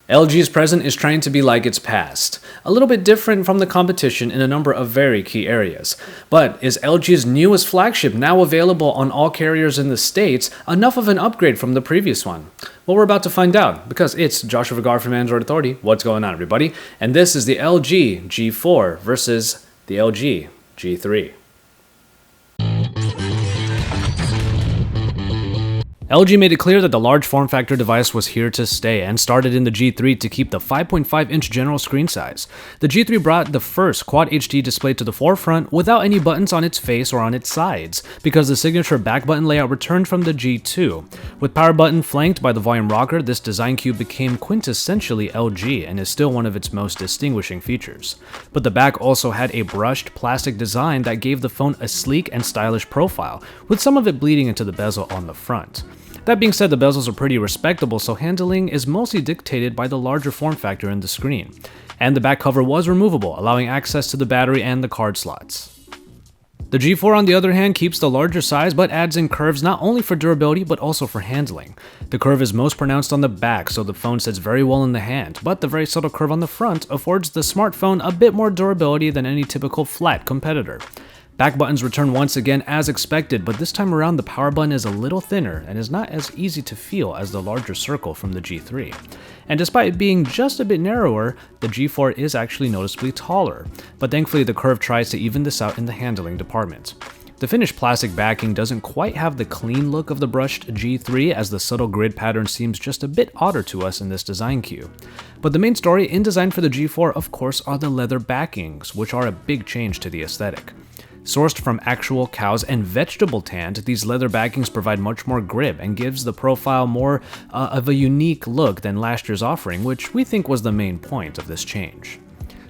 LG's present is trying to be like its past, a little bit different from the competition in a number of very key areas. But is LG's newest flagship, now available on all carriers in the States, enough of an upgrade from the previous one? Well, we're about to find out, because it's Joshua Vergara from Android Authority. What's going on, everybody? And this is the LG G4 versus the LG G3. LG made it clear that the large form factor device was here to stay and started in the G3 to keep the 5.5-inch general screen size. The G3 brought the first Quad HD display to the forefront without any buttons on its face or on its sides, because the signature back button layout returned from the G2. With power button flanked by the volume rocker, this design cube became quintessentially LG and is still one of its most distinguishing features. But the back also had a brushed plastic design that gave the phone a sleek and stylish profile, with some of it bleeding into the bezel on the front. That being said, the bezels are pretty respectable, so handling is mostly dictated by the larger form factor in the screen. And the back cover was removable, allowing access to the battery and the card slots. The G4 on the other hand keeps the larger size but adds in curves not only for durability but also for handling. The curve is most pronounced on the back, so the phone sits very well in the hand, but the very subtle curve on the front affords the smartphone a bit more durability than any typical flat competitor. Back buttons return once again as expected, but this time around the power button is a little thinner and is not as easy to feel as the larger circle from the G3. And despite being just a bit narrower, the G4 is actually noticeably taller, but thankfully the curve tries to even this out in the handling department. The finished plastic backing doesn't quite have the clean look of the brushed G3, as the subtle grid pattern seems just a bit odder to us in this design cue. But the main story in design for the G4, of course, are the leather backings, which are a big change to the aesthetic. Sourced from actual cows and vegetable tanned, these leather backings provide much more grip and gives the profile more of a unique look than last year's offering, which we think was the main point of this change.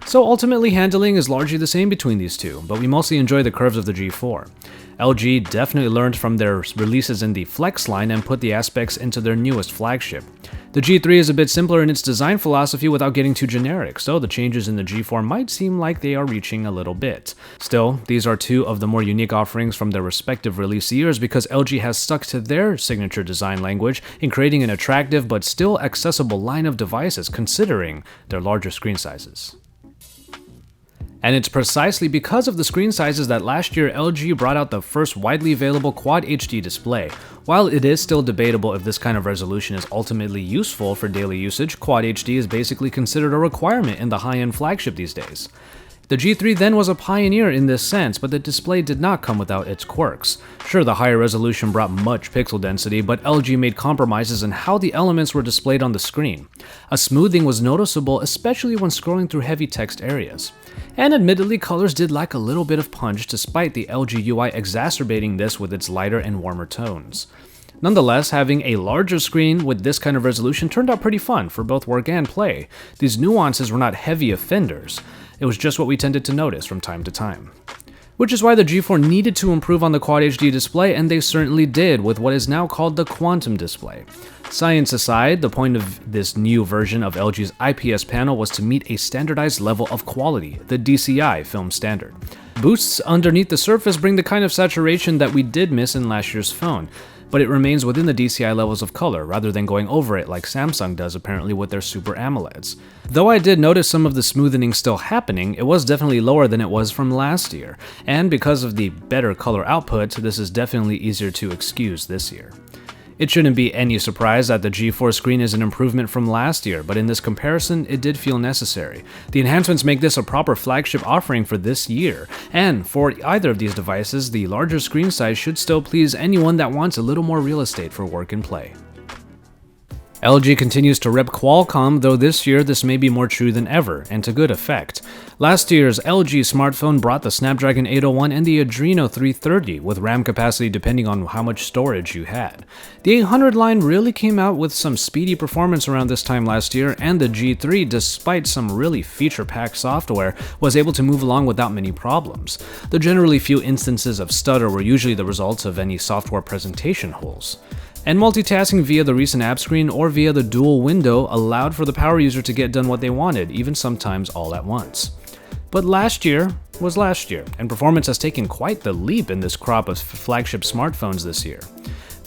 So ultimately, handling is largely the same between these two, but we mostly enjoy the curves of the G4. LG definitely learned from their releases in the Flex line and put the aspects into their newest flagship. The G3 is a bit simpler in its design philosophy without getting too generic, so the changes in the G4 might seem like they are reaching a little bit. Still, these are two of the more unique offerings from their respective release years because LG has stuck to their signature design language in creating an attractive but still accessible line of devices considering their larger screen sizes. And it's precisely because of the screen sizes that last year LG brought out the first widely available Quad HD display. While it is still debatable if this kind of resolution is ultimately useful for daily usage, Quad HD is basically considered a requirement in the high-end flagship these days. The G3 then was a pioneer in this sense, but the display did not come without its quirks. Sure, the higher resolution brought much pixel density, but LG made compromises in how the elements were displayed on the screen. A smoothing was noticeable, especially when scrolling through heavy text areas. And admittedly, colors did lack a little bit of punch despite the LG UI exacerbating this with its lighter and warmer tones. Nonetheless, having a larger screen with this kind of resolution turned out pretty fun for both work and play. These nuances were not heavy offenders. It was just what we tended to notice from time to time. Which is why the G4 needed to improve on the Quad HD display, and they certainly did with what is now called the Quantum display. Science aside, the point of this new version of LG's IPS panel was to meet a standardized level of quality, the DCI film standard. Boosts underneath the surface bring the kind of saturation that we did miss in last year's phone, but it remains within the DCI levels of color rather than going over it like Samsung does apparently with their Super AMOLEDs. Though I did notice some of the smoothing still happening, it was definitely lower than it was from last year, and because of the better color output, this is definitely easier to excuse this year. It shouldn't be any surprise that the G4 screen is an improvement from last year, but in this comparison, it did feel necessary. The enhancements make this a proper flagship offering for this year, and for either of these devices, the larger screen size should still please anyone that wants a little more real estate for work and play. LG continues to rep Qualcomm, though this year this may be more true than ever, and to good effect. Last year's LG smartphone brought the Snapdragon 801 and the Adreno 330, with RAM capacity depending on how much storage you had. The 800 line really came out with some speedy performance around this time last year, and the G3, despite some really feature-packed software, was able to move along without many problems. The generally few instances of stutter were usually the results of any software presentation holes. And multitasking via the recent app screen or via the dual window allowed for the power user to get done what they wanted, even sometimes all at once. But last year was last year, and performance has taken quite the leap in this crop of flagship smartphones this year.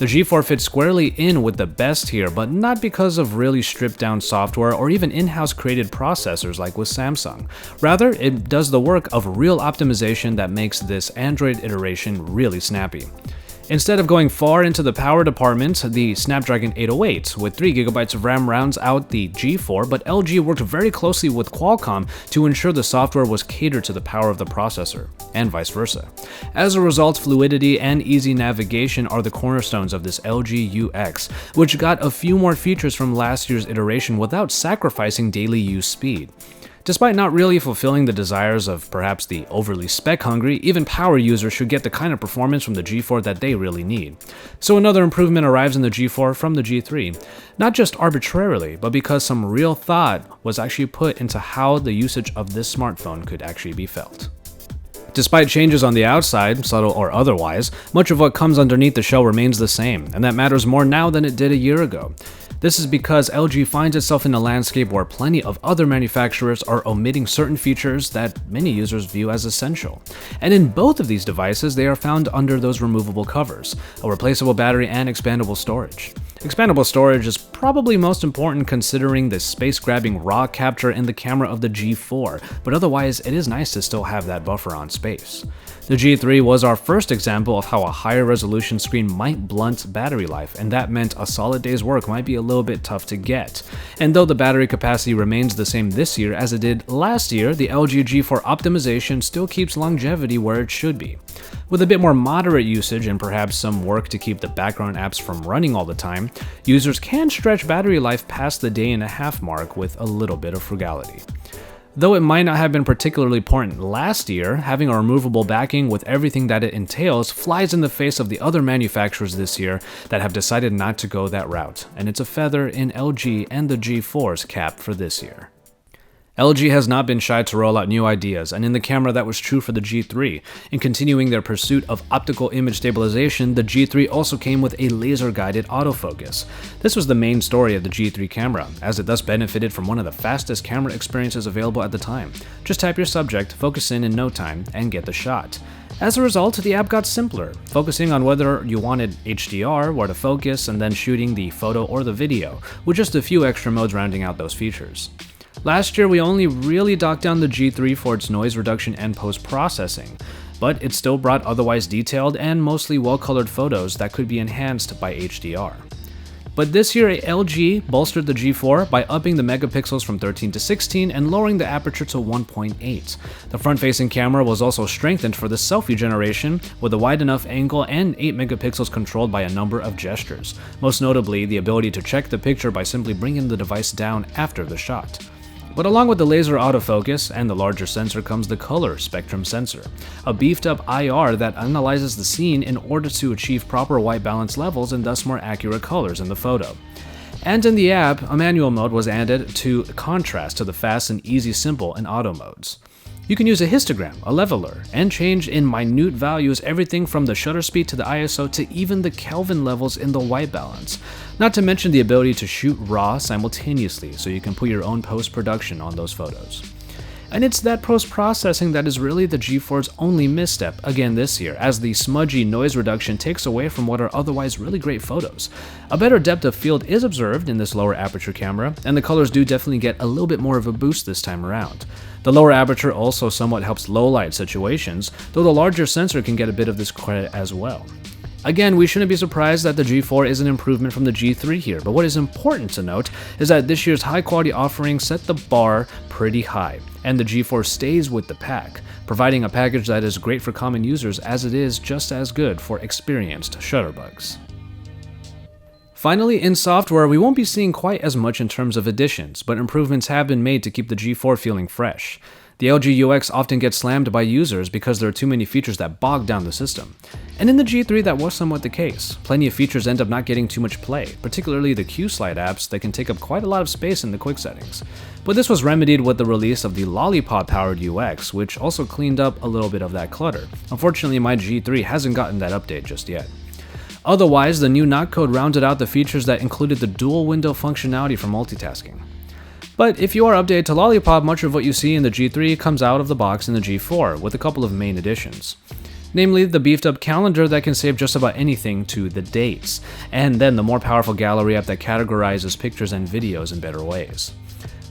The G4 fits squarely in with the best here, but not because of really stripped down software or even in-house created processors like with Samsung. Rather, it does the work of real optimization that makes this Android iteration really snappy. Instead of going far into the power department, the Snapdragon 808 with 3GB of RAM rounds out the G4, but LG worked very closely with Qualcomm to ensure the software was catered to the power of the processor, and vice versa. As a result, fluidity and easy navigation are the cornerstones of this LG UX, which got a few more features from last year's iteration without sacrificing daily use speed. Despite not really fulfilling the desires of perhaps the overly spec-hungry, even power users should get the kind of performance from the G4 that they really need. So another improvement arrives in the G4 from the G3, not just arbitrarily, but because some real thought was actually put into how the usage of this smartphone could actually be felt. Despite changes on the outside, subtle or otherwise, much of what comes underneath the shell remains the same, and that matters more now than it did a year ago. This is because LG finds itself in a landscape where plenty of other manufacturers are omitting certain features that many users view as essential. And in both of these devices, they are found under those removable covers, a replaceable battery and expandable storage. Expandable storage is probably most important considering the space-grabbing raw capture in the camera of the G4, but otherwise it is nice to still have that buffer on space. The G3 was our first example of how a higher resolution screen might blunt battery life, and that meant a solid day's work might be a little bit tough to get. And though the battery capacity remains the same this year as it did last year, the LG G4 optimization still keeps longevity where it should be. With a bit more moderate usage and perhaps some work to keep the background apps from running all the time, users can stretch battery life past the day-and-a-half mark with a little bit of frugality. Though it might not have been particularly important last year, having a removable backing with everything that it entails flies in the face of the other manufacturers this year that have decided not to go that route, and it's a feather in LG and the G4's cap for this year. LG has not been shy to roll out new ideas, and in the camera that was true for the G3. In continuing their pursuit of optical image stabilization, the G3 also came with a laser-guided autofocus. This was the main story of the G3 camera, as it thus benefited from one of the fastest camera experiences available at the time. Just tap your subject, focus in no time, and get the shot. As a result, the app got simpler, focusing on whether you wanted HDR, where to focus, and then shooting the photo or the video, with just a few extra modes rounding out those features. Last year, we only really docked down the G3 for its noise reduction and post-processing, but it still brought otherwise detailed and mostly well-colored photos that could be enhanced by HDR. But this year, LG bolstered the G4 by upping the megapixels from 13 to 16 and lowering the aperture to 1.8. The front-facing camera was also strengthened for the selfie generation, with a wide enough angle and 8 megapixels controlled by a number of gestures, most notably the ability to check the picture by simply bringing the device down after the shot. But along with the laser autofocus and the larger sensor comes the color spectrum sensor, a beefed up IR that analyzes the scene in order to achieve proper white balance levels and thus more accurate colors in the photo. And in the app, a manual mode was added to contrast to the fast and easy simple and auto modes. You can use a histogram, a leveler, and change in minute values everything from the shutter speed to the ISO to even the Kelvin levels in the white balance. Not to mention the ability to shoot RAW simultaneously, so you can put your own post-production on those photos. And it's that post-processing that is really the G4's only misstep again this year, as the smudgy noise reduction takes away from what are otherwise really great photos. A better depth of field is observed in this lower aperture camera, and the colors do definitely get a little bit more of a boost this time around. The lower aperture also somewhat helps low light situations, though the larger sensor can get a bit of this credit as well. Again, we shouldn't be surprised that the G4 is an improvement from the G3 here, but what is important to note is that this year's high-quality offering set the bar pretty high, and the G4 stays with the pack, providing a package that is great for common users as it is just as good for experienced shutterbugs. Finally, in software, we won't be seeing quite as much in terms of additions, but improvements have been made to keep the G4 feeling fresh. The LG UX often gets slammed by users because there are too many features that bog down the system. And in the G3 that was somewhat the case. Plenty of features end up not getting too much play, particularly the Q-Slide apps that can take up quite a lot of space in the quick settings. But this was remedied with the release of the Lollipop-powered UX, which also cleaned up a little bit of that clutter. Unfortunately, my G3 hasn't gotten that update just yet. Otherwise, the new knock code rounded out the features that included the dual window functionality for multitasking. But if you are updated to Lollipop, much of what you see in the G3 comes out of the box in the G4, with a couple of main additions. namely the beefed up calendar that can save just about anything to the dates, and then the more powerful gallery app that categorizes pictures and videos in better ways.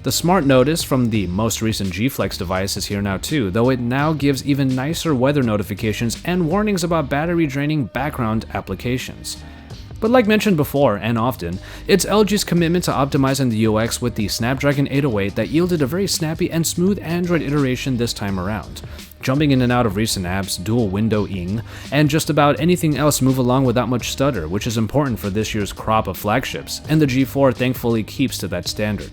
The Smart Notice from the most recent G Flex device is here now too, though it now gives even nicer weather notifications and warnings about battery draining background applications. But like mentioned before, and often, it's LG's commitment to optimizing the UX with the Snapdragon 808 that yielded a very snappy and smooth Android iteration this time around. Jumping in and out of recent apps, dual windowing, and just about anything else move along without much stutter, which is important for this year's crop of flagships, and the G4 thankfully keeps to that standard.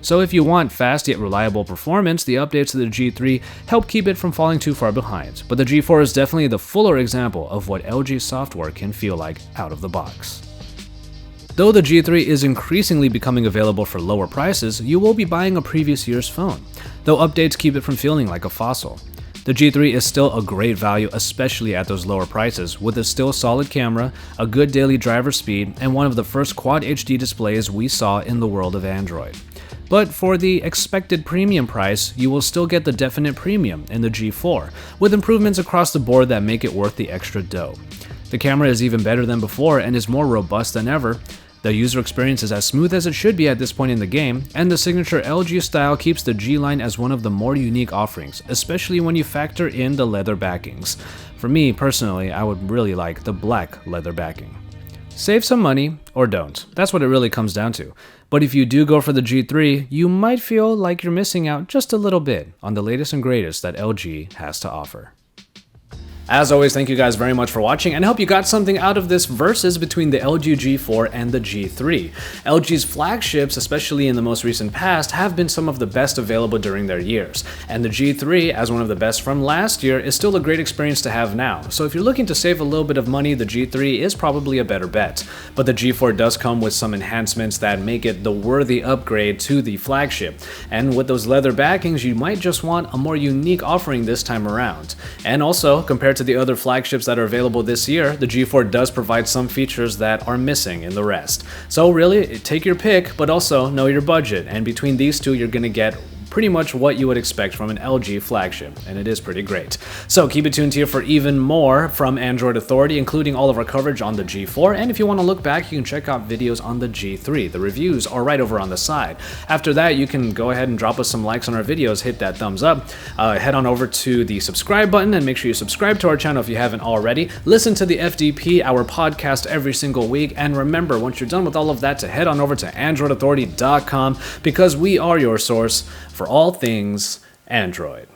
So if you want fast yet reliable performance, the updates to the G3 help keep it from falling too far behind, but the G4 is definitely the fuller example of what LG software can feel like out of the box. Though the G3 is increasingly becoming available for lower prices, you will be buying a previous year's phone, though updates keep it from feeling like a fossil. The G3 is still a great value, especially at those lower prices, with a still solid camera, a good daily driver speed, and one of the first Quad HD displays we saw in the world of Android. But for the expected premium price, you will still get the definite premium in the G4, with improvements across the board that make it worth the extra dough. The camera is even better than before and is more robust than ever. The user experience is as smooth as it should be at this point in the game, and the signature LG style keeps the G line as one of the more unique offerings, especially when you factor in the leather backings. For me, personally, I would really like the black leather backing. Save some money, or don't. That's what it really comes down to. But if you do go for the G3, you might feel like you're missing out just a little bit on the latest and greatest that LG has to offer. As always, thank you guys very much for watching, and I hope you got something out of this versus between the LG G4 and the G3. LG's flagships, especially in the most recent past, have been some of the best available during their years, and the G3, as one of the best from last year, is still a great experience to have now. So if you're looking to save a little bit of money, the G3 is probably a better bet. But the G4 does come with some enhancements that make it the worthy upgrade to the flagship, and with those leather backings, you might just want a more unique offering this time around. And also, compared to the other flagships that are available this year, the G4 does provide some features that are missing in the rest. So really, take your pick, but also know your budget, and between these two, you're gonna get pretty much what you would expect from an LG flagship, and it is pretty great. So keep it tuned here for even more from Android Authority, including all of our coverage on the G4, and if you want to look back, you can check out videos on the G3. The reviews are right over on the side. After that, you can go ahead and drop us some likes on our videos, hit that thumbs up, head on over to the subscribe button, and make sure you subscribe to our channel if you haven't already. Listen to the FDP, our podcast, every single week, and remember, once you're done with all of that, to head on over to AndroidAuthority.com, because we are your source for all things Android.